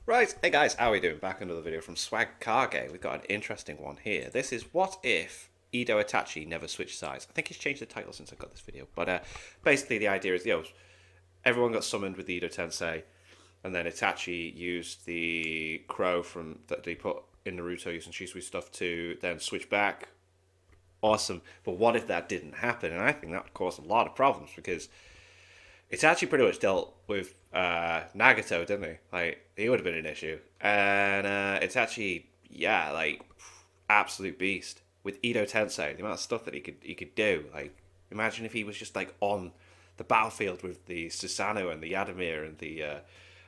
Right, hey guys, how are we doing? Back another video from Swag Kage. We've got an interesting one here. This is what if Edo Itachi never switched sides. I think he's changed the title since I got this video. But basically the idea is, everyone got summoned with Edo Tensei, and then Itachi used the crow from that they put in Naruto using Shisui stuff to then switch back. Awesome. But what if that didn't happen? And I think that would cause a lot of problems because Itachi pretty much dealt with Nagato, didn't he? Like, he would have been an issue. And Itachi, absolute beast. With Edo Tensei, the amount of stuff that he could do. Like, imagine if he was just, like, on the battlefield with the Susanoo and the Yadamir and the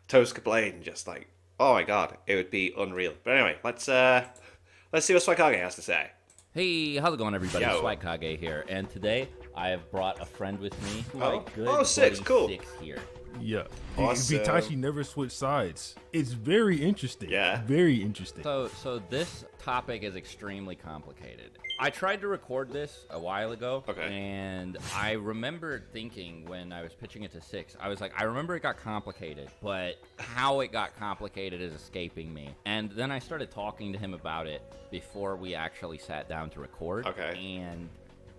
Tosca Blade and just, like, oh my god, it would be unreal. But anyway, let's see what Swakage has to say. Hey, how's it going, everybody? Yo. Swakage here, and today I have brought a friend with me. Six, cool. Six here. Yeah. Awesome. If Itachi never switched sides, it's very interesting. Yeah. Very interesting. So this topic is extremely complicated. I tried to record this a while ago, and I remember thinking when I was pitching it to Six, I was like, I remember it got complicated, but how it got complicated is escaping me. And then I started talking to him about it before we actually sat down to record. And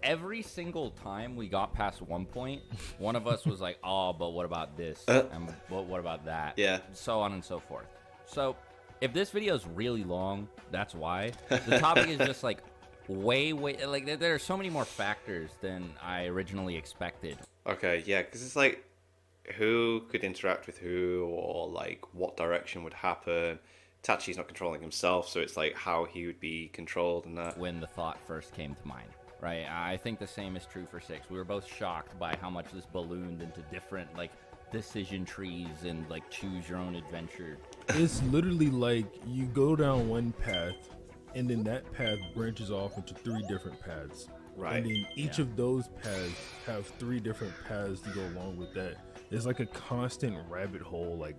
every single time we got past one point, one of us was like, oh, but what about this? And what about that? Yeah. So on and so forth. So if this video is really long, that's why. The topic is just like way, like there are so many more factors than I originally expected. Okay, yeah, because it's like, who could interact with who, or like what direction would happen. Tachi's not controlling himself, so it's like how he would be controlled and that. When the thought first came to mind. Right, I think the same is true for Six. We were both shocked by how much this ballooned into different, like, decision trees and, like, choose your own adventure. It's literally like you go down one path, and then that path branches off into 3 different paths. Right. And then each of those paths have 3 different paths to go along with that. It's like a constant rabbit hole, like,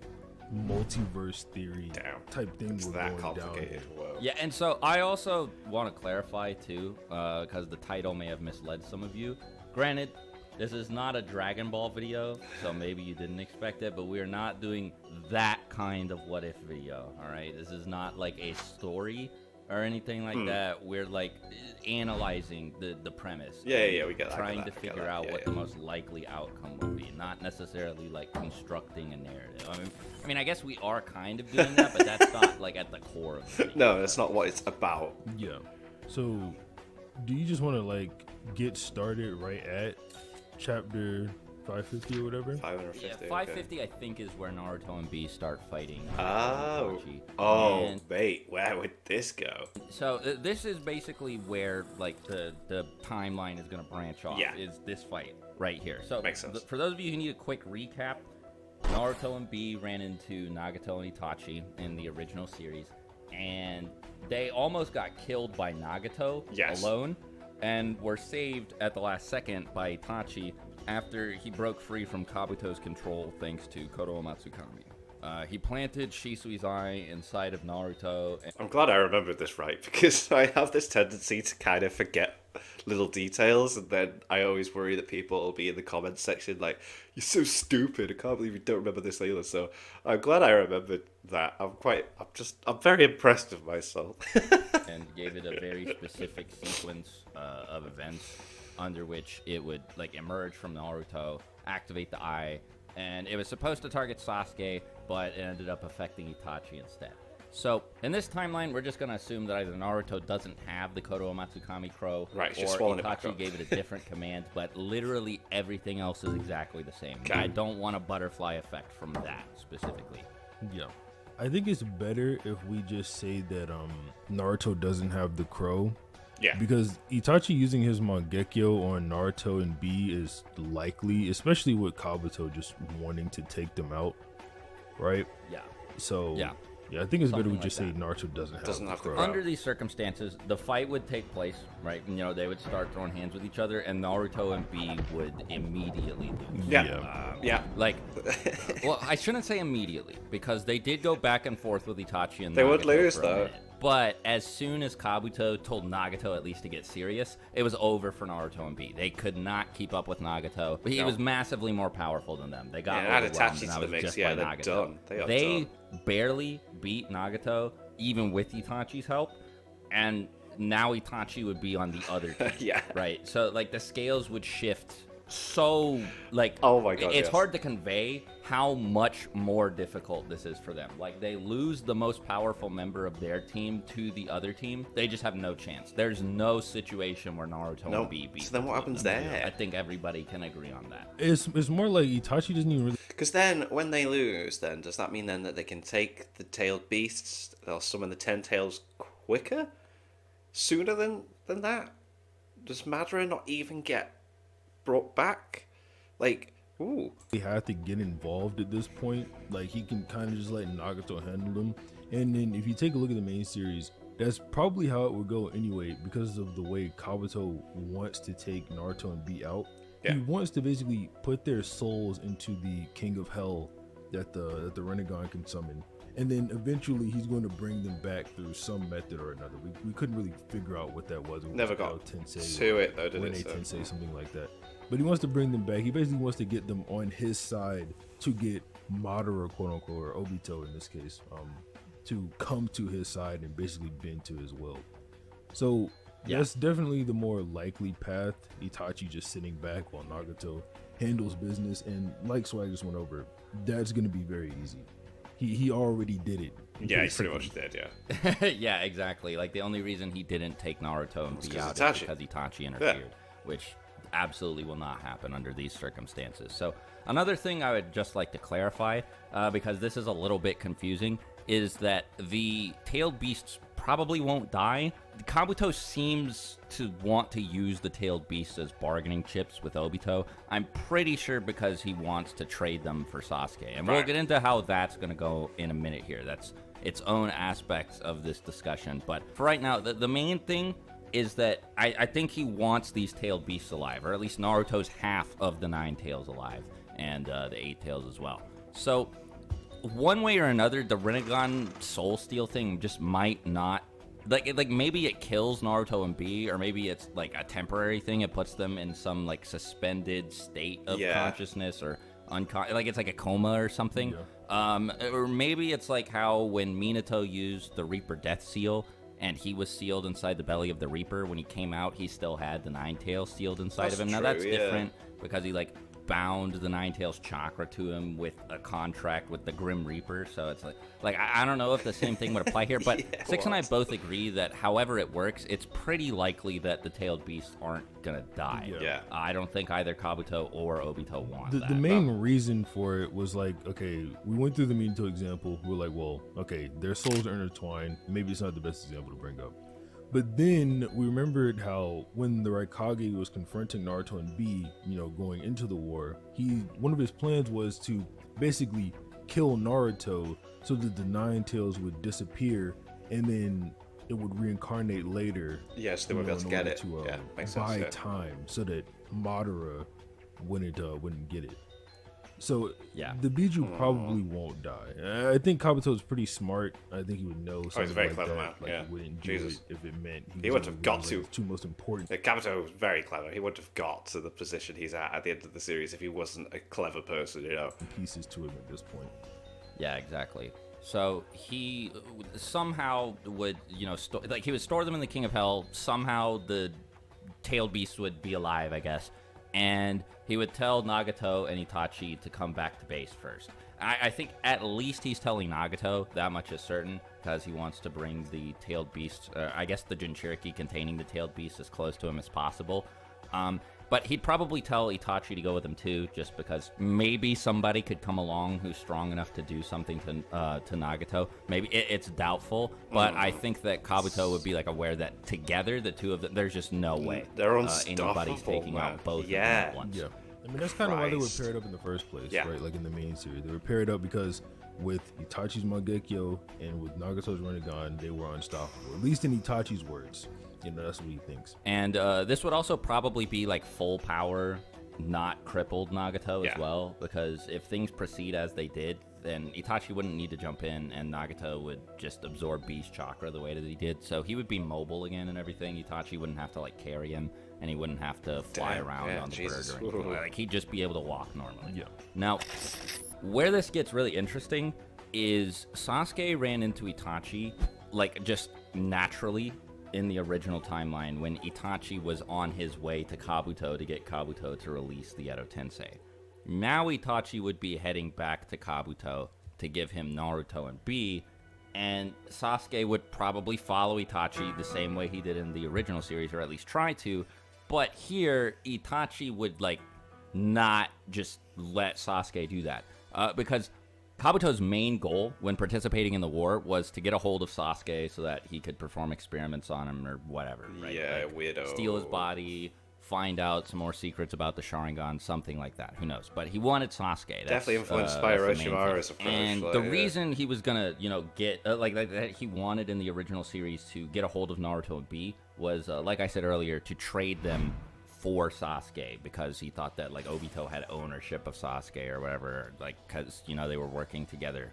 multiverse theory type thing. It's that complicated. Whoa. Yeah, and so I also want to clarify too, because the title may have misled some of you. Granted, this is not a Dragon Ball video, so maybe you didn't expect it, but we're not doing that kind of what if video, all right? This is not like a story or anything like that. We're like analyzing the premise. Yeah, we get that. Trying to figure out what the most likely outcome would be, not necessarily like constructing a narrative. I mean, I guess we are kind of doing that, but that's not like at the core of it. No, that's not what it's about. Yeah. So, do you just want to like get started right at chapter 550 or whatever? 550. Yeah, 550 I think is where Naruto and B start fighting. Wait, where would this go? So this is basically where like the timeline is going to branch off. Yeah. Is this fight right here. So makes sense. For those of you who need a quick recap, Naruto and B ran into Nagato and Itachi in the original series, and they almost got killed by Nagato alone, and were saved at the last second by Itachi after he broke free from Kabuto's control thanks to Kodo Matsukami. He planted Shisui's eye inside of Naruto. I'm glad I remembered this right, because I have this tendency to kind of forget little details, and then I always worry that people will be in the comments section like, you're so stupid, I can't believe you don't remember this either. So I'm glad I remembered that. I'm very impressed with myself. And gave it a very specific sequence of events under which it would like emerge from Naruto, activate the eye, and it was supposed to target Sasuke, but it ended up affecting Itachi instead. So in this timeline, we're just going to assume that either Naruto doesn't have the Kodo Matsukami Crow, or Itachi gave it a different command, but literally everything else is exactly the same. I don't want a butterfly effect from that specifically. Yeah. I think it's better if we just say that Naruto doesn't have the crow. Yeah. Because Itachi using his Mangekyo on Naruto and B is likely, especially with Kabuto just wanting to take them out, right? Yeah. So yeah, I think it's better we just say that. Naruto doesn't have the crow. Under these circumstances, the fight would take place, right? You know, they would start throwing hands with each other, and Naruto and B would immediately lose. Yeah. Like, well, I shouldn't say immediately, because they did go back and forth with Itachi and they Nagato would lose, for a though. minute. But as soon as Kabuto told Nagato at least to get serious, it was over for Naruto and B. They could not keep up with Nagato. He was massively more powerful than them. They got overwhelmed, and that was just by Nagato. Done. They barely beat Nagato, even with Itachi's help, and now Itachi would be on the other team. Right? So, like, the scales would shift so, like, oh my God, it's hard to convey how much more difficult this is for them. Like, they lose the most powerful member of their team to the other team. They just have no chance. There's no situation where Naruto and B beat. So then what happens there? I think everybody can agree on that. It's more like Itachi doesn't even really... Because then, when they lose, then, does that mean then that they can take the tailed beasts, they'll summon the 10 tails quicker? Sooner than that? Does Madara not even get brought back? Like, ooh. He had to get involved at this point. Like, he can kind of just let Nagato handle him. And then if you take a look at the main series, that's probably how it would go anyway, because of the way Kabuto wants to take Naruto and B out. He wants to basically put their souls into the King of Hell that the Rinnegan can summon. And then eventually he's going to bring them back through some method or another. We couldn't really figure out what that was. Never got to it though, did it? Tensei, something like that. But he wants to bring them back. He basically wants to get them on his side to get Madara, quote unquote, or Obito in this case, to come to his side and basically bend to his will. So that's definitely the more likely path. Itachi just sitting back while Nagato handles business. And like Swag just went over, that's going to be very easy. He already did it. Yeah, he pretty much did, yeah, exactly. Like, the only reason he didn't take Naruto and B out is because Itachi interfered, which absolutely will not happen under these circumstances. So another thing I would just like to clarify, because this is a little bit confusing, is that the tailed beasts probably won't die. Kabuto seems to want to use the tailed beasts as bargaining chips with Obito. I'm pretty sure because he wants to trade them for Sasuke. And we'll get into how that's going to go in a minute here. That's its own aspects of this discussion. But for right now, the main thing is that I think he wants these tailed beasts alive, or at least Naruto's half of the 9 tails alive, and the 8 tails as well. So one way or another, the Rinnegan Soul Steal thing just might not, like maybe it kills Naruto and B, or maybe it's like a temporary thing. It puts them in some like suspended state of consciousness, or like it's like a coma or something. Or maybe it's like how when Minato used the Reaper Death Seal, and he was sealed inside the belly of the Reaper. When he came out, he still had the 9 tails sealed inside of him. Now that's different because he like bound the 9 tails chakra to him with a contract with the Grim Reaper. So it's like I don't know if the same thing would apply here, but Six and I both agree that however it works, it's pretty likely that the tailed beasts aren't gonna die. I don't think either Kabuto or Obito want that. The main reason for it was like, okay, we went through the Minato example. We were like, well, okay, their souls are intertwined. Maybe it's not the best example to bring up. But then we remembered how when the Raikage was confronting Naruto and B, going into the war, one of his plans was to basically kill Naruto so that the 9 tails would disappear, and then it would reincarnate later. Yes, they would be able to get it. Makes buy sense, time so that Madara wouldn't get it. So the Biju probably won't die. I think Kabuto is pretty smart. I think he would know something he's a very like clever that. man. He wouldn't do it if it meant he wouldn't have got to. Two most important. Kabuto was very clever. He wouldn't have got to the position he's at the end of the series if he wasn't a clever person, Pieces to him at this point. Yeah, exactly. So he somehow would, he would store them in the King of Hell. Somehow the tailed beast would be alive, I guess. And he would tell Nagato and Itachi to come back to base first. I think at least he's telling Nagato, that much is certain, because he wants to bring the tailed beast, I guess the Jinchuriki containing the tailed beast, as close to him as possible. But he'd probably tell Itachi to go with him too, just because maybe somebody could come along who's strong enough to do something to Nagato. Maybe it's doubtful, but I think that Kabuto would be like aware that together, the two of them, there's just no way they're unstoppable, anybody's taking out both of them at once. Yeah, I mean that's kind of why they were paired up in the first place, right? Like in the main series, they were paired up because with Itachi's Mangekyo and with Nagato's Rinnegan, they were unstoppable. At least in Itachi's words. That's what he thinks. And this would also probably be like full power, not crippled Nagato as well, because if things proceed as they did, and Itachi wouldn't need to jump in, and Nagato would just absorb Beast Chakra the way that he did. So he would be mobile again and everything. Itachi wouldn't have to like carry him, and he wouldn't have to fly around on the bird or anything. Like he'd just be able to walk normally. Yeah. Now, where this gets really interesting is Sasuke ran into Itachi like just naturally in the original timeline when Itachi was on his way to Kabuto to get Kabuto to release the Edo Tensei. Now Itachi would be heading back to Kabuto to give him Naruto and B, and Sasuke would probably follow Itachi the same way he did in the original series, or at least try to, but here Itachi would like not just let Sasuke do that, because Kabuto's main goal when participating in the war was to get a hold of Sasuke so that he could perform experiments on him or whatever. Right? Yeah, like, weirdo. Steal his body, find out some more secrets about the Sharingan, something like that. Who knows? But he wanted Sasuke. That's, definitely influenced by Orochimaru's approach. And the reason he was gonna, get like that he wanted in the original series to get a hold of Naruto and B was, like I said earlier, to trade them for Sasuke, because he thought that like Obito had ownership of Sasuke or whatever, like because they were working together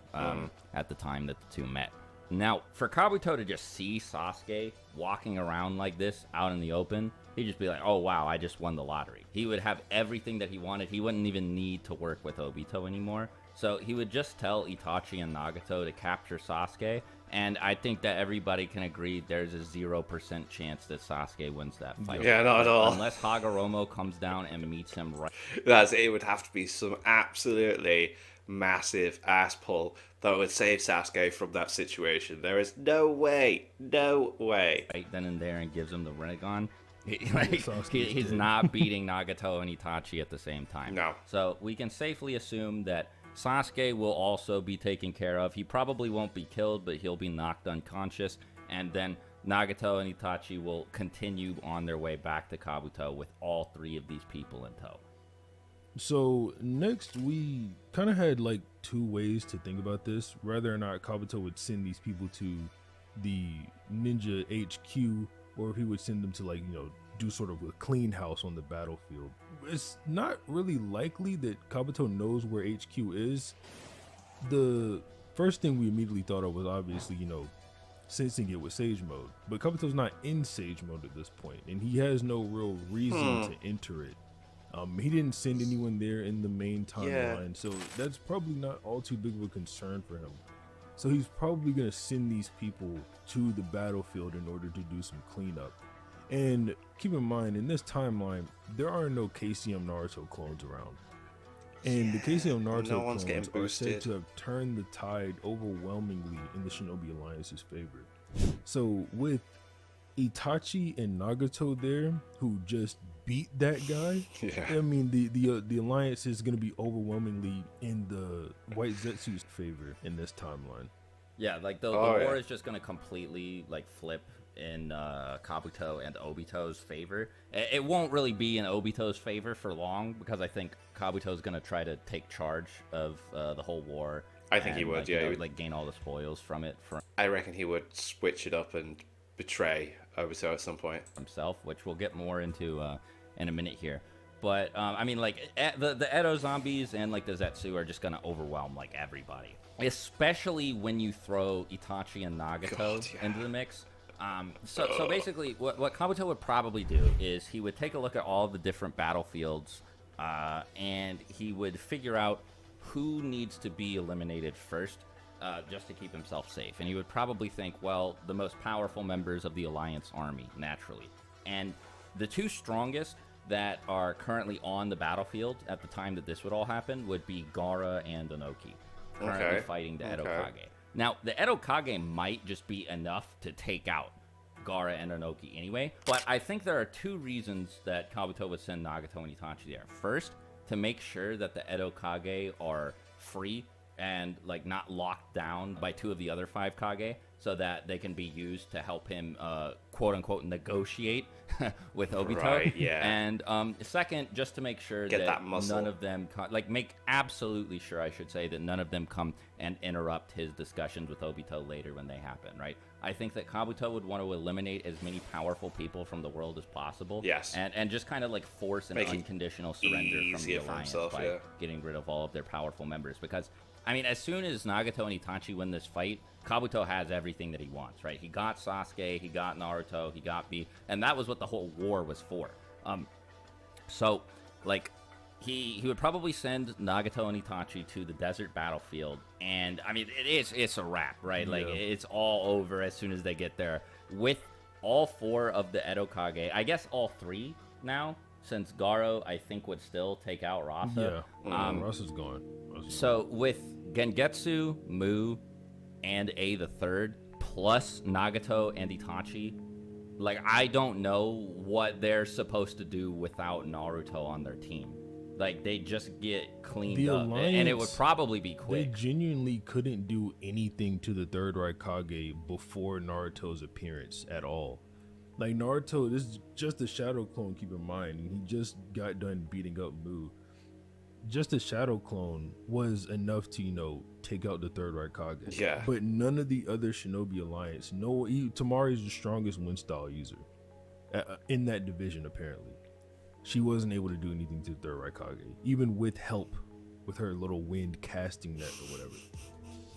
at the time that the two met. Now, for Kabuto to just see Sasuke walking around like this out in the open, he'd just be like, oh wow, I just won the lottery. He would have everything that he wanted. He wouldn't even need to work with Obito anymore. So he would just tell Itachi and Nagato to capture Sasuke, and I think that everybody can agree there's a 0% chance that Sasuke wins that fight. Yeah, not at all. Unless Hagoromo comes down and meets him right. It would have to be some absolutely massive ass pull that would save Sasuke from that situation. There is no way. Right then and there and gives him the Rinnegan. He's not beating Nagato and Itachi at the same time. No. So we can safely assume that Sasuke will also be taken care of. He probably won't be killed, but he'll be knocked unconscious. And then Nagato and Itachi will continue on their way back to Kabuto with all three of these people in tow. So next, we kind of had like two ways to think about this: whether or not Kabuto would send these people to the ninja HQ, or if he would send them to do sort of a clean house on the battlefield. It's not really likely that Kabuto knows where HQ is. The first thing we immediately thought of was obviously sensing it with Sage Mode, but Kabuto's not in Sage Mode at this point, and he has no real reason to enter it. He didn't send anyone there in the main timeline, so that's probably not all too big of a concern for him. So he's probably going to send these people to the battlefield in order to do some cleanup. And keep in mind, in this timeline, there are no KCM Naruto clones around. And the KCM Naruto clones are said to have turned the tide overwhelmingly in the Shinobi Alliance's favor. So with Itachi and Nagato there, who just beat that guy, I mean, the alliance is going to be overwhelmingly in the White Zetsu's favor in this timeline. Yeah, like the war is just going to completely flip in Kabuto and Obito's favor. It won't really be in Obito's favor for long, because I think Kabuto's going to try to take charge of the whole war. I think he would, he would gain all the spoils from it. I reckon he would switch it up and betray Obito at some point himself, which we'll get more into in a minute here. But I mean, the Edo zombies and the Zetsu are just gonna overwhelm everybody, especially when you throw Itachi and Nagato into the mix. So basically, what Kabuto would probably do is he would take a look at all the different battlefields, and he would figure out who needs to be eliminated first. Just to keep himself safe. And he would probably think, well, the most powerful members of the Alliance army, naturally. And the two strongest that are currently on the battlefield at the time that this would all happen would be Gaara and Inoki, currently fighting the Edo Kage. Now, the Edo Kage might just be enough to take out Gaara and Inoki anyway, but I think there are two reasons that Kabuto would send Nagato and Itachi there. First, to make sure that the Edo Kage are free and not locked down by two of the other five Kage, so that they can be used to help him quote unquote negotiate with Obito. Right, yeah. And second, just to make sure that none of them make absolutely sure, I should say, that none of them come and interrupt his discussions with Obito later when they happen, right? I think that Kabuto would want to eliminate as many powerful people from the world as possible. Yes. And just kind of force an unconditional surrender from the Alliance by getting rid of all of their powerful members, because I mean, as soon as Nagato and Itachi win this fight, Kabuto has everything that he wants, right? He got Sasuke, he got Naruto, he got B, and that was what the whole war was for. So, like, he would probably send Nagato and Itachi to the desert battlefield, and I mean, it's a wrap, right? Like, it's all over as soon as they get there. With all 4 of the Edo Kage, I guess all 3 now, since Garo, I think, would still take out Rasa. Yeah, Rasa's gone. So with Gengetsu, Mu, and A the third, plus Nagato and Itachi, like, I don't know what they're supposed to do without Naruto on their team. Like, they just get cleaned up, and it would probably be quick. They genuinely couldn't do anything to the Third Raikage before Naruto's appearance at all. Like, Naruto, this is just a shadow clone, keep in mind, and he just got done beating up Mu. Just a shadow clone was enough to, take out the Third Raikage. Yeah. But none of the other Shinobi Alliance, Tamari is the strongest wind style user in that division, apparently. She wasn't able to do anything to the Third Raikage, even with help with her little wind casting net or whatever.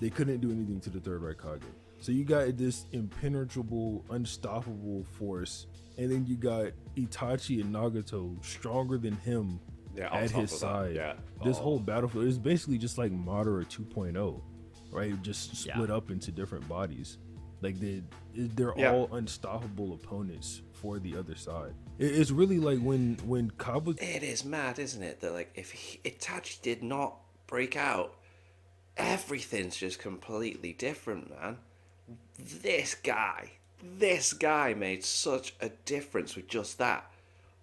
They couldn't do anything to the Third Raikage. So you got this impenetrable, unstoppable force, and then you got Itachi and Nagato stronger than him at his side. This whole battlefield is basically just like Madara 2.0, right? Just split up into different bodies. Like they're all unstoppable opponents for the other side. It's really like when Kabuto. It is mad, isn't it? That like if Itachi did not break out, everything's just completely different, man. This guy made such a difference with just that.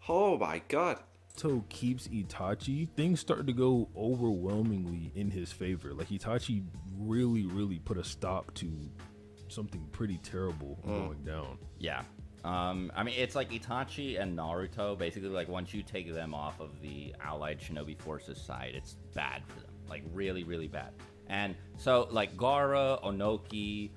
Oh my god. Naruto keeps Itachi, things start to go overwhelmingly in his favor. Like Itachi really put a stop to something pretty terrible going down. Yeah. I mean, it's like Itachi and Naruto, basically, like, once you take them off of the allied shinobi forces side, it's bad for them. Like, really bad. And so, like, Gaara, Onoki,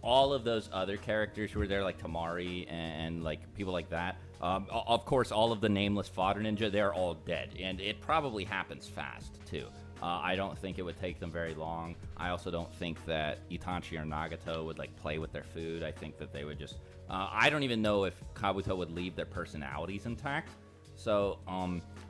all of those other characters who were there, like Tamari and like, people like that, of course, all of the nameless fodder ninja, they're all dead. And it probably happens fast, too. I don't think it would take them very long. I also don't think that Itachi or Nagato would, like, play with their food. I think that they would just... I don't even know if Kabuto would leave their personalities intact. So,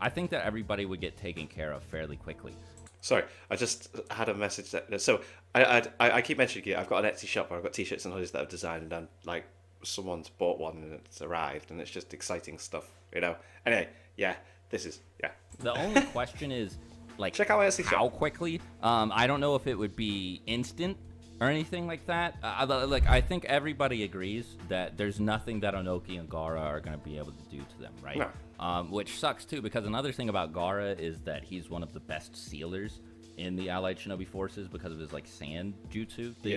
I think that everybody would get taken care of fairly quickly. Sorry, I just had a message that... So, I keep mentioning it. I've got an Etsy shop where I've got t-shirts and hoodies that I've designed, and, like, someone's bought one and it's arrived, and it's just exciting stuff, you know? Anyway, yeah, this is... Yeah. The only question is... Like, check out my Etsy how shop. Quickly? I don't know if it would be instant or anything like that. I think everybody agrees that there's nothing that Onoki and Gaara are going to be able to do to them, right? No. Which sucks too, because another thing about Gaara is that he's one of the best sealers in the allied shinobi forces because of his like sand jutsu that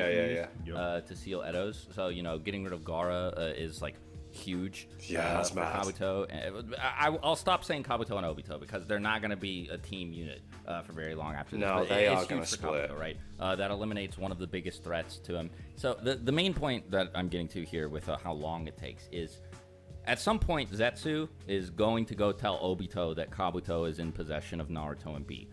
he used, to seal Edos. So getting rid of Gaara is like huge. That's for mad. Kabuto. I'll stop saying Kabuto and Obito because they're not going to be a team unit for very long after this. No, But they it's are going to huge for split. Kabuto, right? That eliminates one of the biggest threats to him. So the main point that I'm getting to here with how long it takes is at some point Zetsu is going to go tell Obito that Kabuto is in possession of Naruto and B.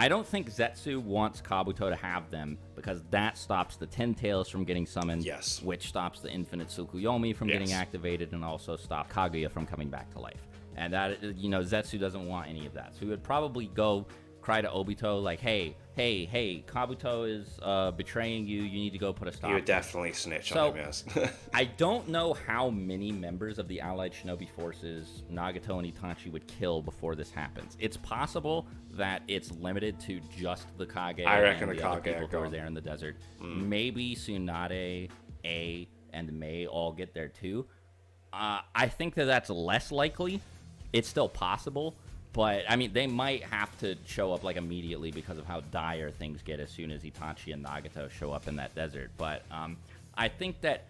I don't think Zetsu wants Kabuto to have them because that stops the Ten Tails from getting summoned, Yes. which stops the Infinite Tsukuyomi from getting activated and also stops Kaguya from coming back to life. And that, Zetsu doesn't want any of that. So he would probably go cry to Obito like, hey, Kabuto is betraying you. You need to go put a stop. You would definitely snitch So- on him, yes. I don't know how many members of the allied shinobi forces Nagato and Itachi would kill before this happens. It's possible that it's limited to just the Kage I reckon and the the other Kage are people who are gone. there in the desert. Maybe Tsunade, A, and Mei all get there too. I think that that's less likely. It's still possible. But, I mean, they might have to show up, like, immediately because of how dire things get as soon as Itachi and Nagato show up in that desert. But I think that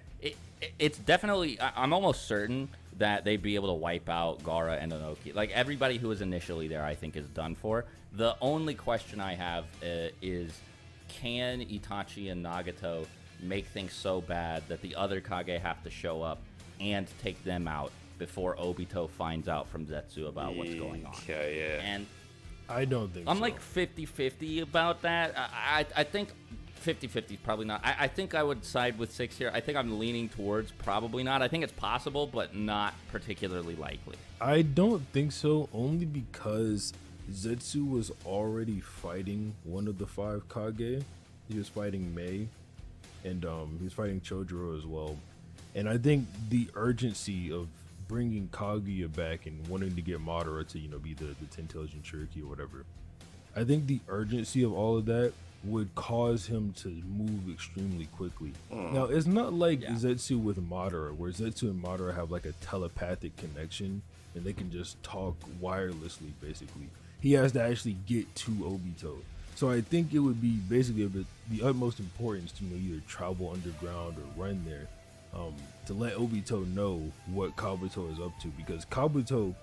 it's definitely... I'm almost certain that they'd be able to wipe out Gaara and Onoki. Like, everybody who was initially there, I think, is done for. The only question I have is, can Itachi and Nagato make things so bad that the other Kage have to show up and take them out before Obito finds out from Zetsu about what's going on? Yeah. And I don't think I'm so. like 50-50 about that. I think 50-50 is probably not. I think I would side with 6 here. I think I'm leaning towards probably not. I think it's possible, but not particularly likely. I don't think so, only because Zetsu was already fighting one of the 5 Kage. He was fighting Mei, and he was fighting Chojuro as well. And I think the urgency of bringing Kaguya back and wanting to get Madara to, be the 10-tailed Jinchuriki or whatever, I think the urgency of all of that would cause him to move extremely quickly. Now, it's not like Zetsu with Madara, where Zetsu and Madara have like a telepathic connection and they can just talk wirelessly, basically. He has to actually get to Obito. So I think it would be basically of the utmost importance to either travel underground or run there, to let Obito know what Kabuto is up to. Because Kabuto,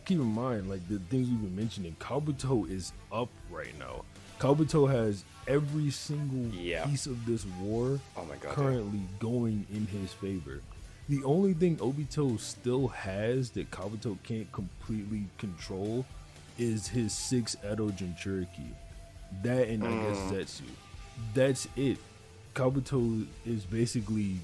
keep in mind, like the things we've been mentioning, Kabuto is up right now. Kabuto has every single piece of this war currently going in his favor. The only thing Obito still has that Kabuto can't completely control is his 6 Edo Jinchuriki. That and I guess Zetsu. That's it. Kabuto is basically,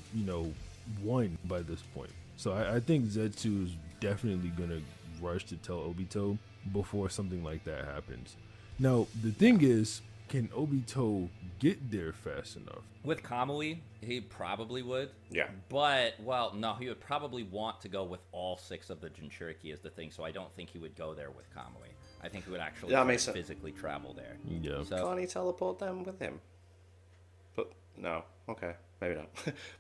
won by this point. So I think Zetsu is definitely going to rush to tell Obito before something like that happens. Now, the thing is, can Obito get there fast enough? With Kamui, he probably would. Yeah. But, well, no, he would probably want to go with all 6 of the Jinchuriki is the thing, so I don't think he would go there with Kamui. I think he would actually physically travel there. Yeah. So, can't he teleport them with him? But, no. Okay, maybe not.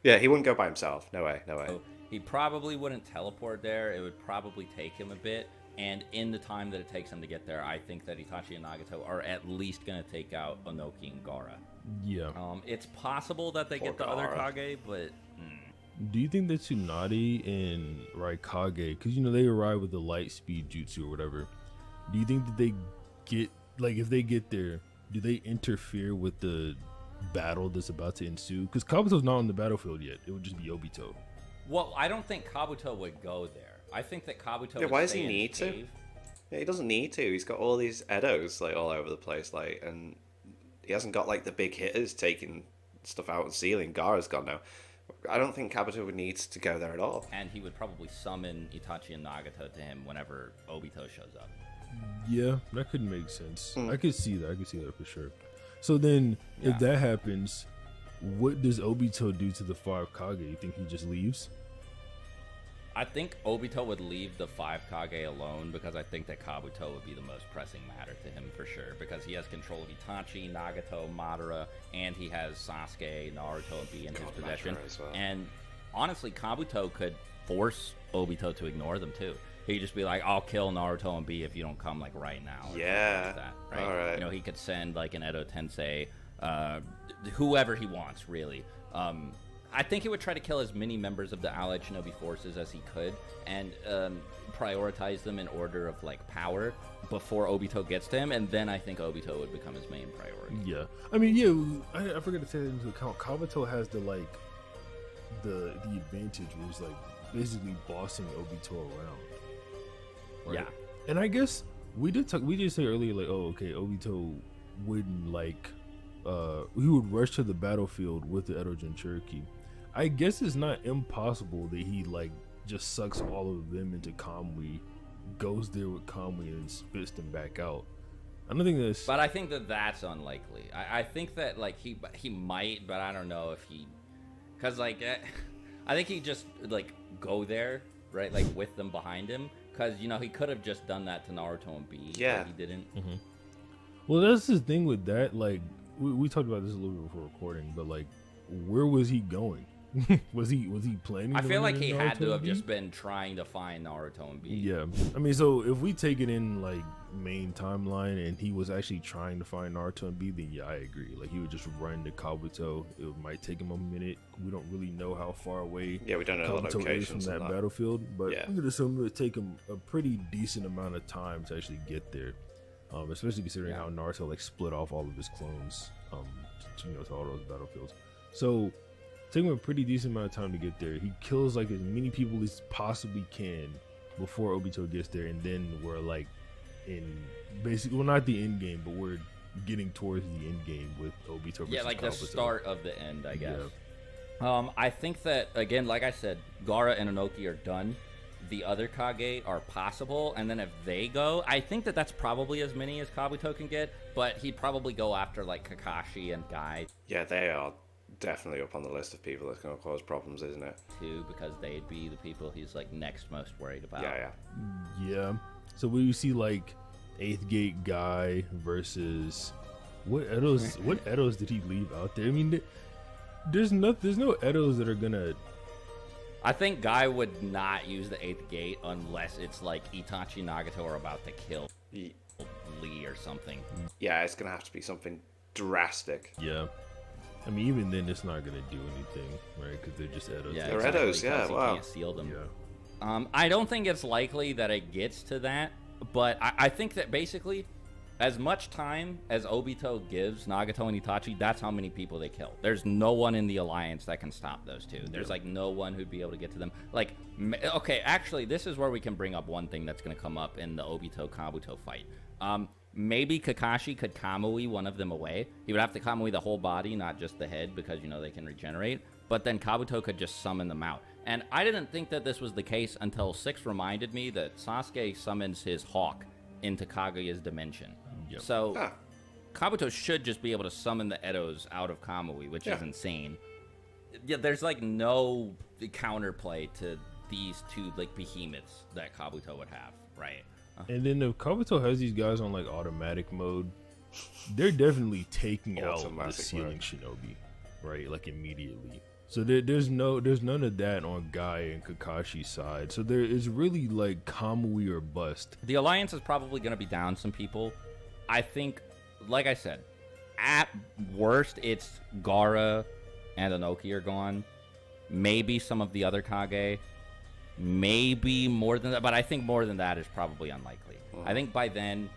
Yeah, he wouldn't go by himself. No way. So he probably wouldn't teleport there. It would probably take him a bit. And in the time that it takes him to get there, I think that Itachi and Nagato are at least going to take out Onoki and Gaara. Yeah. It's possible that they get the other Kage, but... Do you think that Tsunade and Raikage, because, they arrive with the light speed jutsu or whatever, do you think that they get, like, if they get there, do they interfere with the battle that's about to ensue? Because Kabuto's not on the battlefield yet. It would just be Obito. Well, I don't think Kabuto would go there. I think that Kabuto would why does stay he in need his to? cave. Yeah, he doesn't need to. He's got all these Edos, like, all over the place, like, and he hasn't got, like, the big hitters taking stuff out and sealing. Gaara's gone now. I don't think Kabuto would need to go there at all. And he would probably summon Itachi and Nagato to him whenever Obito shows up. Yeah, that could make sense. I could see that for sure. So then, if that happens, what does Obito do to the 5 Kage? You think he just leaves? I think Obito would leave the 5 Kage alone because I think that Kabuto would be the most pressing matter to him for sure, because he has control of Itachi, Nagato, Madara, and he has Sasuke, Naruto, and B in his possession. Well. And honestly, Kabuto could force Obito to ignore them too. He'd just be like, I'll kill Naruto and B if you don't come like right now. Or yeah. Like that, right? All right. He could send like an Edo Tensei, whoever he wants, really. I think he would try to kill as many members of the Allied Shinobi forces as he could and prioritize them in order of like power before Obito gets to him, and then I think Obito would become his main priority. Yeah, I mean, I forgot to take that into account. Kabuto has the advantage where he's like basically bossing Obito around. Right? Yeah, and I guess we did say earlier like, oh, okay, Obito wouldn't like he would rush to the battlefield with the Edo Jinchuriki. I guess it's not impossible that he like just sucks all of them into Kamui, goes there with Kamui and spits them back out. I don't think that's. But I think that that's unlikely. I think that like he might, but I don't know if he, because like I think he just like go there right like with them behind him, because he could have just done that to Naruto and B. Yeah, but he didn't. Mm-hmm. Well, that's the thing with that. Like we talked about this a little bit before recording, but like, where was he going? was he planning? I feel like he Naruto had to have and B? just been trying to find Naruto and B. Yeah, I mean, so if we take it in like main timeline, and he was actually trying to find Naruto and B, then yeah, I agree. Like he would just run to Kabuto. It might take him a minute. We don't really know how far away. Yeah, we don't know the Kabuto is locations from that battlefield, but yeah. we could assume it would take him a pretty decent amount of time to actually get there. Especially considering how Naruto like split off all of his clones, to all those battlefields. So, take him a pretty decent amount of time to get there. He kills like as many people as possibly can before Obito gets there, and then we're like in basically, well, not the end game, but we're getting towards the end game with Obito versus like Kabuto. the start of the end, I guess. Yeah. I think that, again, like I said, Gaara and Inoki are done. The other Kage are possible, and then if they go, I think that that's probably as many as Kabuto can get, but he'd probably go after, like, Kakashi and Guy. Yeah, they are definitely up on the list of people that's going to cause problems, isn't it? Too, because they'd be the people he's, like, next most worried about. Yeah. So we see, like, 8th Gate Guy versus... What Edos did he leave out there? I mean, there's no Edos that are gonna... I think Guy would not use the 8th gate unless it's like Itachi Nagato are about to kill Lee or something. Yeah, it's gonna have to be something drastic. Yeah. I mean, even then, it's not gonna do anything, right? Because they're just Edos. Yeah, they're Edos. Yeah, wow. You can't seal them. Yeah. I don't think it's likely that it gets to that, but I think that basically, as much time as Obito gives Nagato and Itachi, that's how many people they kill. There's no one in the alliance that can stop those two. There's like no one who'd be able to get to them. Like, okay, actually, this is where we can bring up one thing that's going to come up in the Obito-Kabuto fight. Maybe Kakashi could Kamui one of them away. He would have to Kamui the whole body, not just the head, because, you know, they can regenerate. But then Kabuto could just summon them out. And I didn't think that this was the case until 6 reminded me that Sasuke summons his hawk into Kaguya's dimension. Yep. So Kabuto should just be able to summon the Edos out of Kamui, which is insane. Yeah, there's like no counterplay to these two like behemoths that Kabuto would have, right? And then if Kabuto has these guys on like automatic mode, they're definitely taking out the ceiling shinobi, right? Like immediately. So there's none of that on Guy and Kakashi's side. So there is really like Kamui or bust. The alliance is probably going to be down some people. I think, like I said, at worst, it's Gaara and Inoki are gone. Maybe some of the other Kage. Maybe more than that. But I think more than that is probably unlikely. I think by then,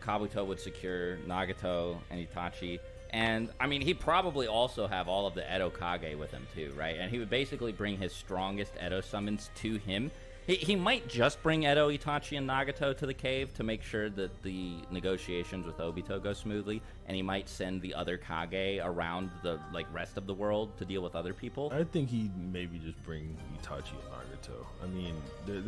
Kabuto would secure Nagato and Itachi. And, I mean, he'd probably also have all of the Edo Kage with him, too, right? And he would basically bring his strongest Edo summons to him. He might just bring Edo, Itachi, and Nagato to the cave to make sure that the negotiations with Obito go smoothly, and he might send the other Kage around the rest of the world to deal with other people. I think he'd maybe just bring Itachi and Nagato. I mean,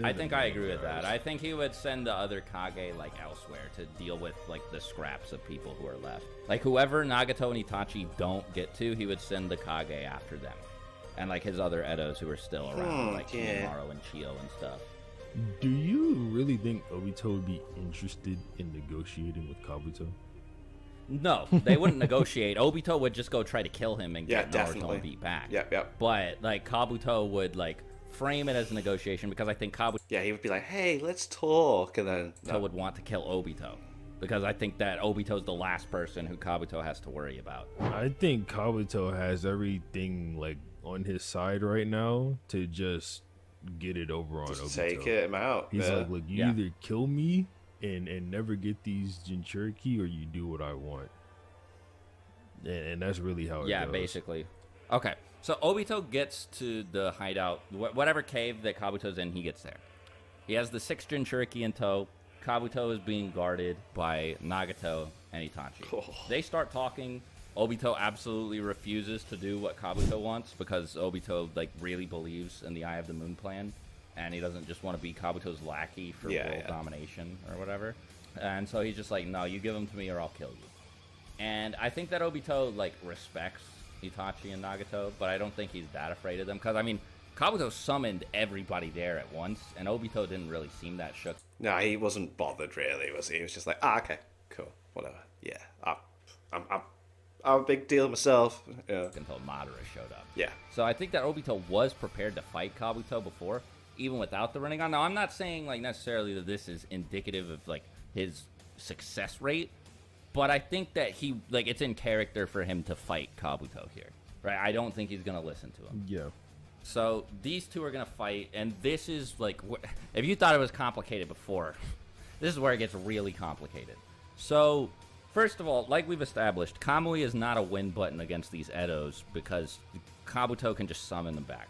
I think I agree with that. I think he would send the other Kage elsewhere to deal with the scraps of people who are left. Like whoever Nagato and Itachi don't get to, he would send the Kage after them. And his other Edos who are still around, like Kimaru and Chio and stuff. Do you really think Obito would be interested in negotiating with Kabuto? No, they wouldn't negotiate. Obito would just go try to kill him and get Naruto and beat back. Yep. But Kabuto would frame it as a negotiation because I think Kabuto. Yeah, he would be like, "Hey, let's talk," and then would want to kill Obito. Because I think that Obito's the last person who Kabuto has to worry about. I think Kabuto has everything on his side right now to just get it over on Obito. Take him out. He's like, look, you either kill me and never get these Jinchuriki, or you do what I want. And that's really how it goes. Yeah, basically. Okay, so Obito gets to the hideout, whatever cave that Kabuto's in, he gets there. He has the 6 Jinchuriki in tow. Kabuto is being guarded by Nagato and Itachi. Oh. They start talking. Obito absolutely refuses to do what Kabuto wants because Obito really believes in the Eye of the Moon plan, and he doesn't just want to be Kabuto's lackey for world domination or whatever. And so he's just like, no, you give them to me or I'll kill you. And I think that Obito respects Itachi and Nagato, but I don't think he's that afraid of them because I mean, Kabuto summoned everybody there at once, and Obito didn't really seem that shook. No, he wasn't bothered really, was he? He was just like, okay, cool, whatever. Yeah, I'm a big deal myself. Yeah. Until Madara showed up. Yeah. So I think that Obito was prepared to fight Kabuto before, even without the Rinnegan. Now, I'm not saying necessarily that this is indicative of his success rate, but I think that he it's in character for him to fight Kabuto here, right? I don't think he's gonna listen to him. Yeah. So these two are gonna fight, and this is if you thought it was complicated before, this is where it gets really complicated. So first of all, like we've established, Kamui is not a win button against these Edos because Kabuto can just summon them back.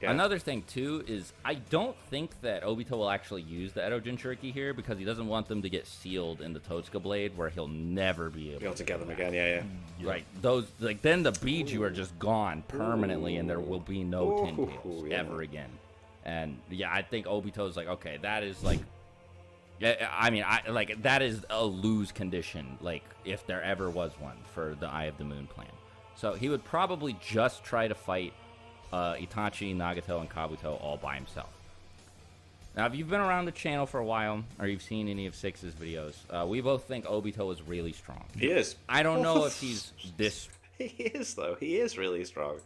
Yeah. Another thing, too, is I don't think that Obito will actually use the Edo Jinchuriki here because he doesn't want them to get sealed in the Totsuka Blade where he'll never be able to get them again, yeah. Right. Those, like, then the Biju are just gone permanently and there will be no Tin Tails ever again. And, yeah, I think Obito's like, okay, that is, like, I mean, that is a lose condition, like, if there ever was one for the Eye of the Moon plan. So he would probably just try to fight Itachi, Nagato, and Kabuto all by himself. Now, if you've been around the channel for a while, or you've seen any of Six's videos, we both think Obito is really strong. He is. I don't know if he's this... He is, though. He is really strong.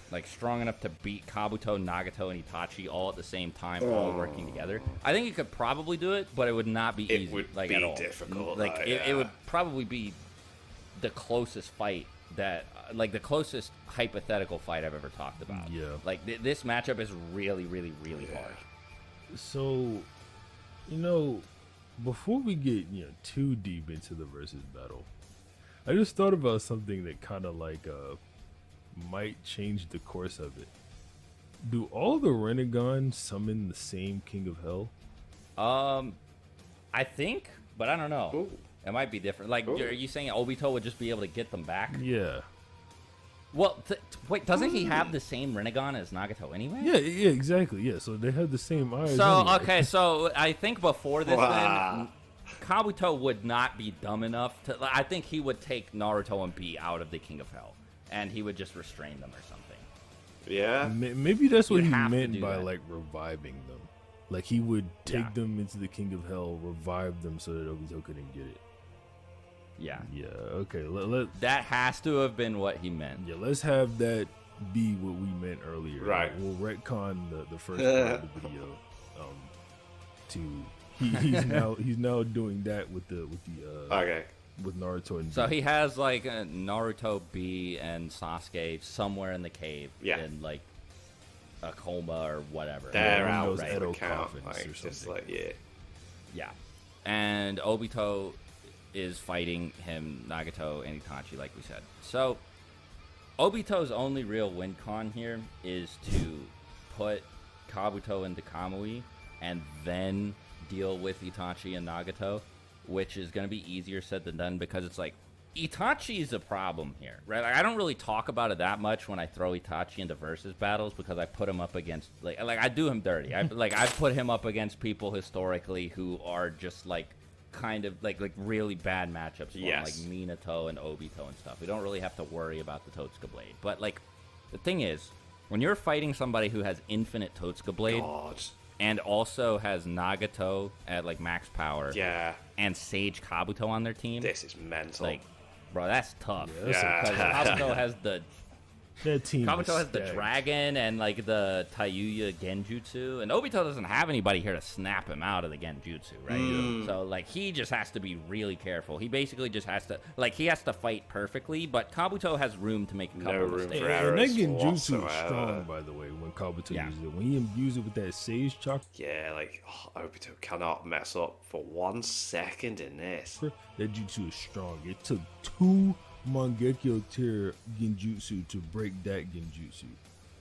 Like, strong enough to beat Kabuto, Nagato, and Itachi all at the same time, all working together. I think he could probably do it, but it would not be easy. It would like, be at all. difficult. Like, it would probably be the closest fight that... like, the closest hypothetical fight I've ever talked about. Yeah. Like, this matchup is really, really, really hard. So, before we get, too deep into the versus battle, I just thought about something that kind of like might change the course of it. Do all the Renegons summon the same King of Hell? I think, but I don't know. Ooh. It might be different. Like, are you saying Obito would just be able to get them back? Yeah. Well, wait, doesn't he have the same Renegon as Nagato anyway? Yeah, exactly. Yeah, so they have the same eyes. So, anyway. okay, so I think before this, then, Kabuto would not be dumb enough to... I think he would take Naruto and Bee out of the King of Hell, and he would just restrain them or something. Yeah. Maybe that's what he have to meant do by, that. like, reviving them. Like, he would take them into the King of Hell, revive them so that Obito couldn't get it. Yeah. Yeah, okay. That has to have been what he meant. Yeah, let's have that be what we meant earlier. Right. We'll retcon the first part of the video. He's now doing that with with Naruto and So Bee. he has like Naruto, Bee, and Sasuke somewhere in the cave in like a coma or whatever. They're One of out those right Edo the count. coffins Like, or just something. like, Yeah. And Obito is fighting him, Nagato, and Itachi, like we said. So Obito's only real win con here is to put Kabuto into Kamui and then deal with Itachi and Nagato, which is going to be easier said than done because it's like Itachi's a problem here, right? Like, I don't really talk about it that much when I throw Itachi into versus battles because I put him up against like I do him dirty. I put him up against people historically who are just like kind of like really bad matchups for him, like Minato and Obito and stuff. We don't really have to worry about the Totsuka Blade. But like the thing is, when you're fighting somebody who has infinite Totsuka Blade and also has Nagato at like max power, and Sage Kabuto on their team, this is mental. Like, bro, that's tough. Yeah, Because Kabuto has the That team Kabuto has the stacked. dragon and like the Taiyuya Genjutsu, and Obito doesn't have anybody here to snap him out of the Genjutsu, right? So like he just has to be really careful. He basically just has to he has to fight perfectly, but Kabuto has room to make a couple room mistakes. for And that Genjutsu whatsoever. is strong, by the way, when Kabuto uses it. When he imbues it with that Sage Chakra, like Obito cannot mess up for 1 second in this. that jutsu is strong. It took 2 Mangekyo tier Genjutsu to break that Genjutsu.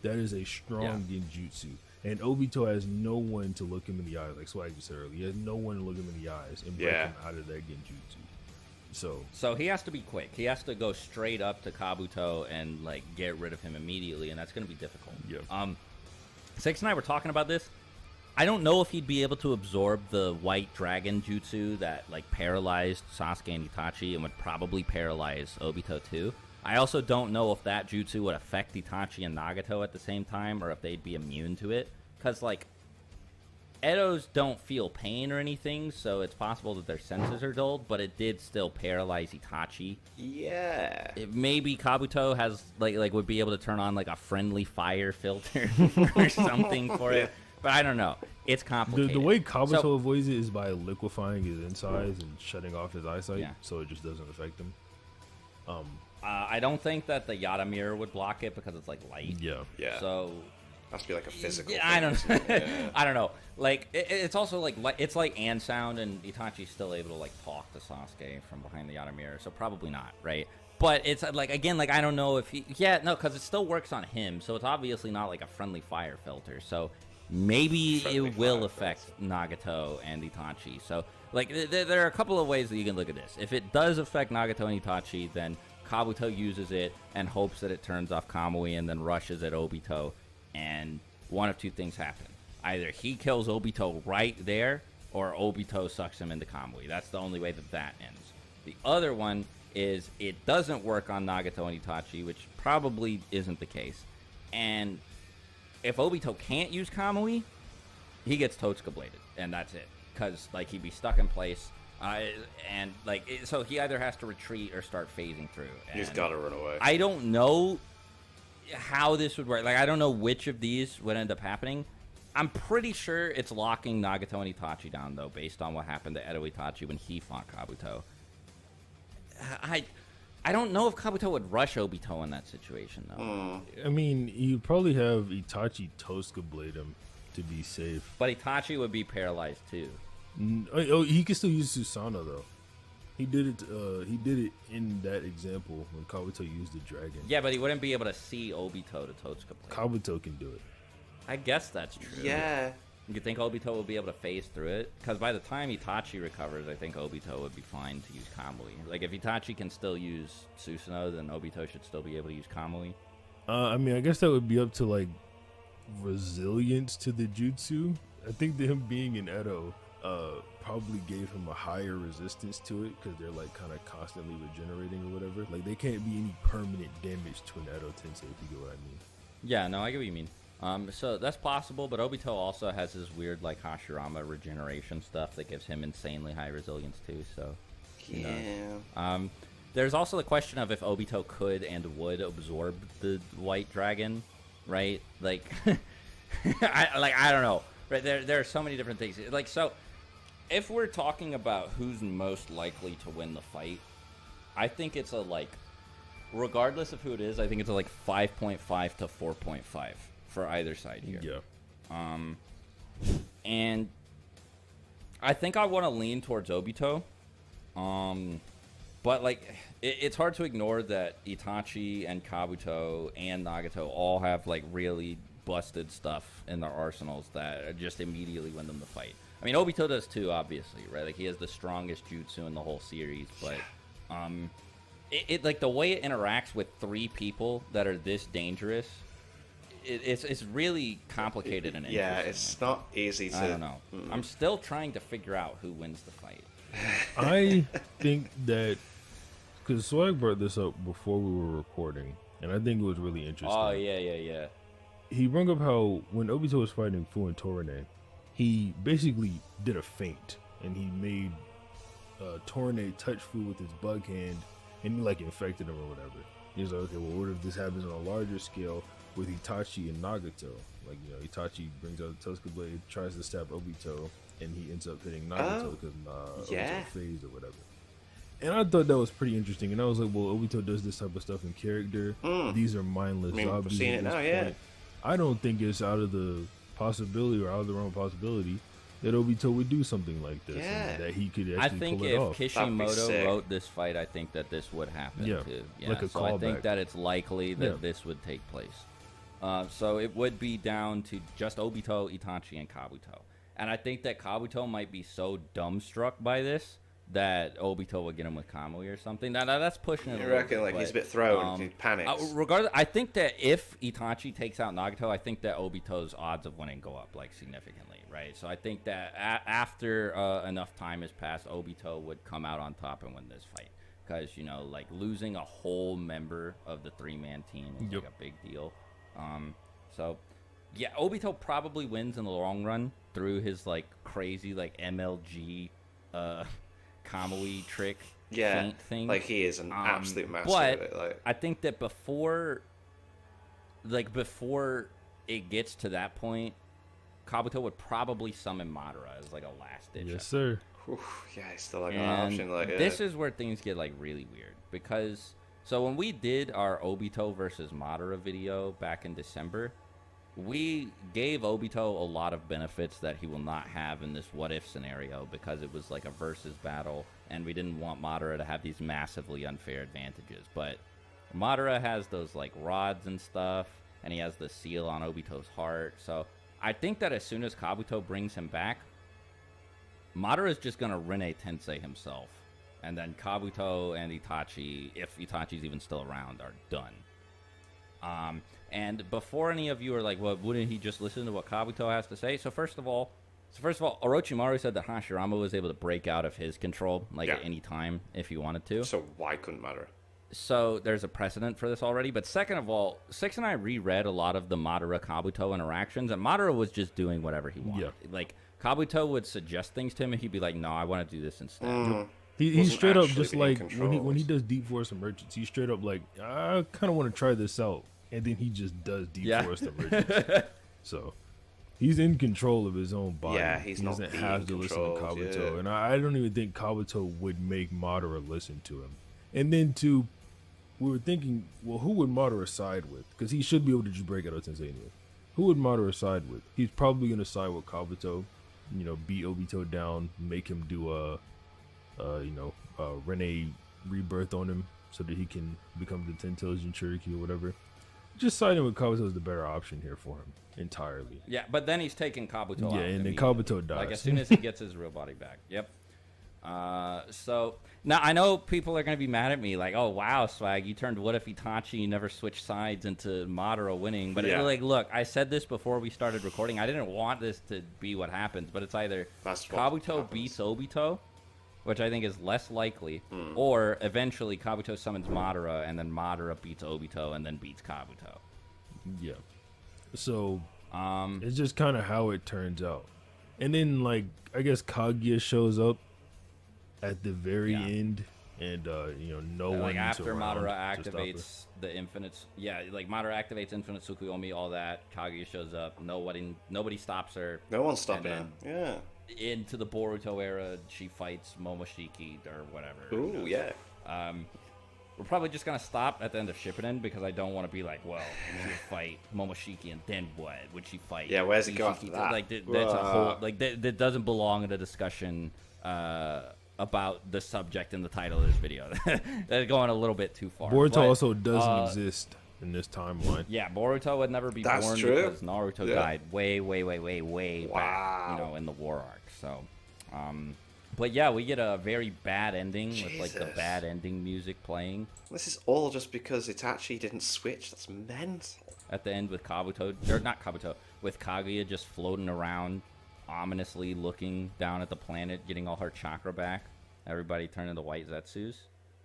That is a strong Genjutsu. And Obito has no one to look him in the eyes, like Swag said earlier. He has no one to look him in the eyes and break him out of that Genjutsu. So he has to be quick. He has to go straight up to Kabuto and like get rid of him immediately, and that's going to be difficult. Yeah. Six and I were talking about this. I don't know if he'd be able to absorb the white dragon jutsu that like paralyzed Sasuke and Itachi and would probably paralyze Obito too. I also don't know if that jutsu would affect Itachi and Nagato at the same time or if they'd be immune to it. Because like Edos don't feel pain or anything, so it's possible that their senses are dulled, but it did still paralyze Itachi. Yeah. Maybe Kabuto has like would be able to turn on like a friendly fire filter or something for it. But I don't know. It's complicated. the way Kabuto avoids it is by liquefying his insides and shutting off his eyesight, so it just doesn't affect him. I don't think that the Yada mirror would block it because it's like light. Yeah. So has to be like a physical. I don't know. I don't know. Like it's also like it's like and sound, and Itachi's still able to like talk to Sasuke from behind the Yada mirror. So probably not, right? But it's like, again, like, I don't know if he, yeah, no, because it still works on him, so it's obviously not like a friendly fire filter. So maybe it will affect Nagato and Itachi. So, like, there are a couple of ways that you can look at this. If it does affect Nagato and Itachi, then Kabuto uses it and hopes that it turns off Kamui and then rushes at Obito, and one of two things happen. Either he kills Obito right there, or Obito sucks him into Kamui. That's the only way that ends. The other one is it doesn't work on Nagato and Itachi, which probably isn't the case. And if Obito can't use Kamui, he gets Totsuka bladed, and that's it. Because, like, he'd be stuck in place. And, like, so he either has to retreat or start phasing through. He's got to run away. I don't know how this would work. Like, I don't know which of these would end up happening. I'm pretty sure it's locking Nagato and Itachi down, though, based on what happened to Edo Itachi when he fought Kabuto. I don't know if Kabuto would rush Obito in that situation, though. I mean, you probably have Itachi Tosca blade him to be safe. But Itachi would be paralyzed, too. Oh, he can still use Susanoo, though. He did it. He did it in that example when Kabuto used the dragon. Yeah, but he wouldn't be able to see Obito to Totsuka blade. Kabuto can do it. I guess that's true. Yeah. You think Obito will be able to phase through it? Because by the time Itachi recovers, I think Obito would be fine to use Kamui. Like, if Itachi can still use Susanoo, then Obito should still be able to use Kamui. I mean, I guess that would be up to, like, resilience to the jutsu. I think that him being in Edo probably gave him a higher resistance to it because they're, like, kind of constantly regenerating or whatever. Like, there can't be any permanent damage to an Edo Tensei, if you get what I mean. Yeah, no, I get what you mean. So that's possible, but Obito also has this weird, like, Hashirama regeneration stuff that gives him insanely high resilience, too, so... Yeah. There's also the question of if Obito could and would absorb the white dragon, right? Like, I don't know. Right? There are so many different things. Like, so, if we're talking about who's most likely to win the fight, I think it's a, like, regardless of who it is, I think it's a, like, 5.5 to 4.5 for either side here. Yeah. And I think I want to lean towards Obito. But, like, it's hard to ignore that Itachi and Kabuto and Nagato all have, like, really busted stuff in their arsenals that just immediately win them the fight. I mean, Obito does too, obviously, right? Like, he has the strongest jutsu in the whole series, but it like, the way it interacts with three people that are this dangerous, it's really complicated and interesting. Yeah, it's not easy to... I don't know. I'm still trying to figure out who wins the fight. I think that... Because Swag brought this up before we were recording, and I think it was really interesting. Oh, yeah. He brought up how when Obito was fighting Fu and Torine, he basically did a feint, and he made Torine touch Fu with his bug hand, and he, like, infected him or whatever. He was like, okay, well, what if this happens on a larger scale with Itachi and Nagato? Like, you know, Itachi brings out the Tosca blade, tries to stab Obito, and he ends up hitting Nagato because Obito phased or whatever. And I thought that was pretty interesting. And I was like, well, Obito does this type of stuff in character. These are mindless zombies. We're seeing it now, yeah. I don't think it's out of the possibility or out of the realm of possibility that Obito would do something like this. And that he could actually pull it off. I think if Kishimoto wrote this fight, I think that this would happen too. Yeah, like a so callback. I think that it's likely that this would take place. So it would be down to just Obito, Itachi, and Kabuto. And I think that Kabuto might be so dumbstruck by this that Obito would get him with Kamui or something. Now that's pushing it. You reckon, like, he's a bit thrown, he panics. Regardless, I think that if Itachi takes out Nagato, I think that Obito's odds of winning go up, like, significantly, right? So I think that after enough time has passed, Obito would come out on top and win this fight. Because, you know, like, losing a whole member of the three-man team is like a big deal. So, yeah, Obito probably wins in the long run through his, like, crazy, like, MLG Kamui trick feint thing. Like, he is an absolute master but of it. Like, I think that before it gets to that point, Kabuto would probably summon Madara as, like, a last ditch. Yes, sir. yeah, he's still like an option. Like, this is where things get, like, really weird, because so when we did our Obito versus Madara video back in December, we gave Obito a lot of benefits that he will not have in this what-if scenario because it was like a versus battle, and we didn't want Madara to have these massively unfair advantages. But Madara has those like rods and stuff, and he has the seal on Obito's heart. So I think that as soon as Kabuto brings him back, Madara is just going to Rene Tensei himself. And then Kabuto and Itachi, if Itachi's even still around, are done. And before any of you are like, well, wouldn't he just listen to what Kabuto has to say? So first of all, Orochimaru said that Hashirama was able to break out of his control, at any time if he wanted to. So why couldn't Madara? So there's a precedent for this already. But second of all, Six and I reread a lot of the Madara-Kabuto interactions, and Madara was just doing whatever he wanted. Yeah. Like, Kabuto would suggest things to him, and he'd be like, no, I want to do this instead. He's straight up just like, when he does Deep Forest Emergence, he's straight up like, I kind of want to try this out. And then he just does Deep Forest Emergence. So he's in control of his own body. Yeah, he doesn't have to listen to Kabuto. Yeah. And I don't even think Kabuto would make Madara listen to him. And then we were thinking, well, who would Madara side with? Because he should be able to just break out of Tensei anyway. Who would Madara side with? He's probably going to side with Kabuto, beat Obito down, make him do a Rene rebirth on him so that he can become the Ten-Tails Jinchuriki or whatever. Just siding with Kabuto is the better option here for him entirely. Yeah, but then he's taking Kabuto out. Yeah, and then Kabuto dies. Like, as soon as he gets his real body back. Yep. So, now I know people are going to be mad at me, like, oh, wow, Swag, you turned What If Itachi, you never switched sides into Madara winning. But, look, I said this before we started recording. I didn't want this to be what happens, but it's either Kabuto beats Obito, which I think is less likely, or eventually Kabuto summons Madara, and then Madara beats Obito, and then beats Kabuto. Yeah. So, it's just kind of how it turns out. And then, like, I guess Kaguya shows up at the very end, and, no one like, after Madara activates the infinite... Yeah, like, Madara activates infinite Tsukuyomi, all that. Kaguya shows up. Nobody stops her. No one's stopping her. Yeah. Into the Boruto era, she fights Momoshiki or whatever. Ooh, yeah. We're probably just gonna stop at the end of Shippuden because I don't want to be like, well, she would fight Momoshiki and then what? Would she fight? Yeah, where's it go after that? Like that's a whole that doesn't belong in a discussion about the subject and the title of this video. That's going a little bit too far. Boruto also doesn't exist in this timeline. Yeah, Boruto would never be born because Naruto died way back, in the war arc. So, but yeah, we get a very bad ending with like the bad ending music playing. This is all just because Itachi didn't switch. That's mental. At the end with Kabuto, or not Kabuto, with Kaguya just floating around, ominously looking down at the planet, getting all her chakra back. Everybody turned into white Zetsus.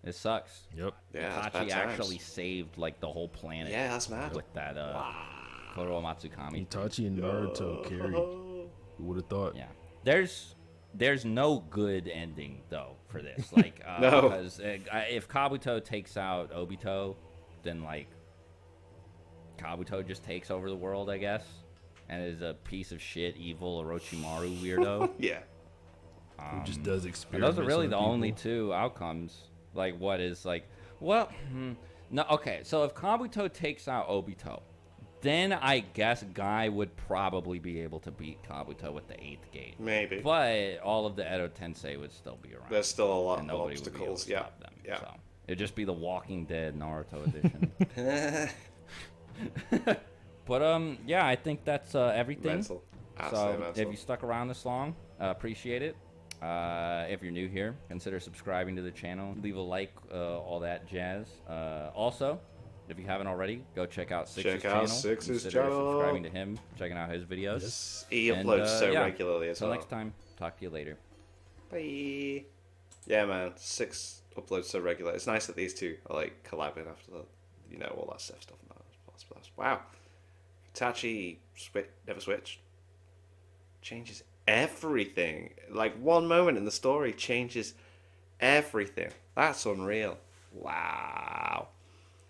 It sucks. Yep. Yeah, Itachi actually saved like the whole planet. Yeah, that's mad. With that Koro Matsukami. Itachi and Naruto carried. Who would have thought? Yeah. There's no good ending though for this. Like no. Because if Kabuto takes out Obito, then like Kabuto just takes over the world, I guess, and is a piece of shit, evil Orochimaru weirdo. Yeah. Who just does experiments. Those are really the people. only two outcomes. Like, what is like, well, no, okay. So if Kabuto takes out Obito, then I guess Guy would probably be able to beat Kabuto with the 8th gate. Maybe. But all of the Edo Tensei would still be around. There's still a lot of obstacles. Them, yeah. So it'd just be the Walking Dead Naruto edition. But yeah, I think that's everything. Mental. So if you stuck around this long, appreciate it. If you're new here, consider subscribing to the channel. Leave a like, all that jazz. Also, if you haven't already, go check out Six's channel. Six's consider channel. Subscribing to him, checking out his videos. Yes. He uploads regularly as well. Until next time, talk to you later. Bye. Yeah, man. Six uploads so regular. It's nice that these two are like collabing after the, all that stuff. Wow. Itachi never switched. Changes everything. Like, one moment in the story changes everything. That's unreal. Wow.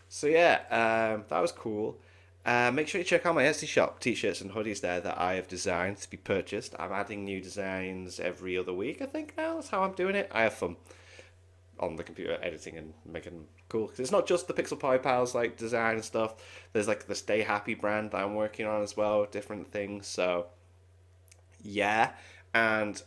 So yeah, that was cool. Make sure you check out my Etsy shop, t-shirts and hoodies there that I have designed to be purchased. I'm adding new designs every other week, I think now. That's how I'm doing it. I have fun. on the computer editing and making them cool. Because it's not just the Pixel Pie Pals like design and stuff. There's like the Stay Happy brand that I'm working on as well, different things. So yeah, and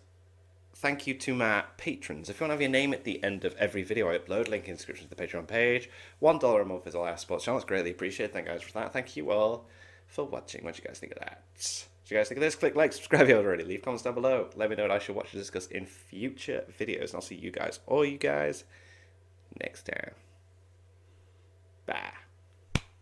thank you to my patrons. If you want to have your name at the end of every video I upload, link in the description to the Patreon page. $1 a month is all I support channel. It's greatly appreciated. Thank you guys for that. Thank you all for watching. What do you guys think of that? What do you guys think of this? Click like, subscribe if you haven't already. Leave comments down below. Let me know what I should watch and discuss in future videos. And I'll see you guys, all you guys, next time. Bye.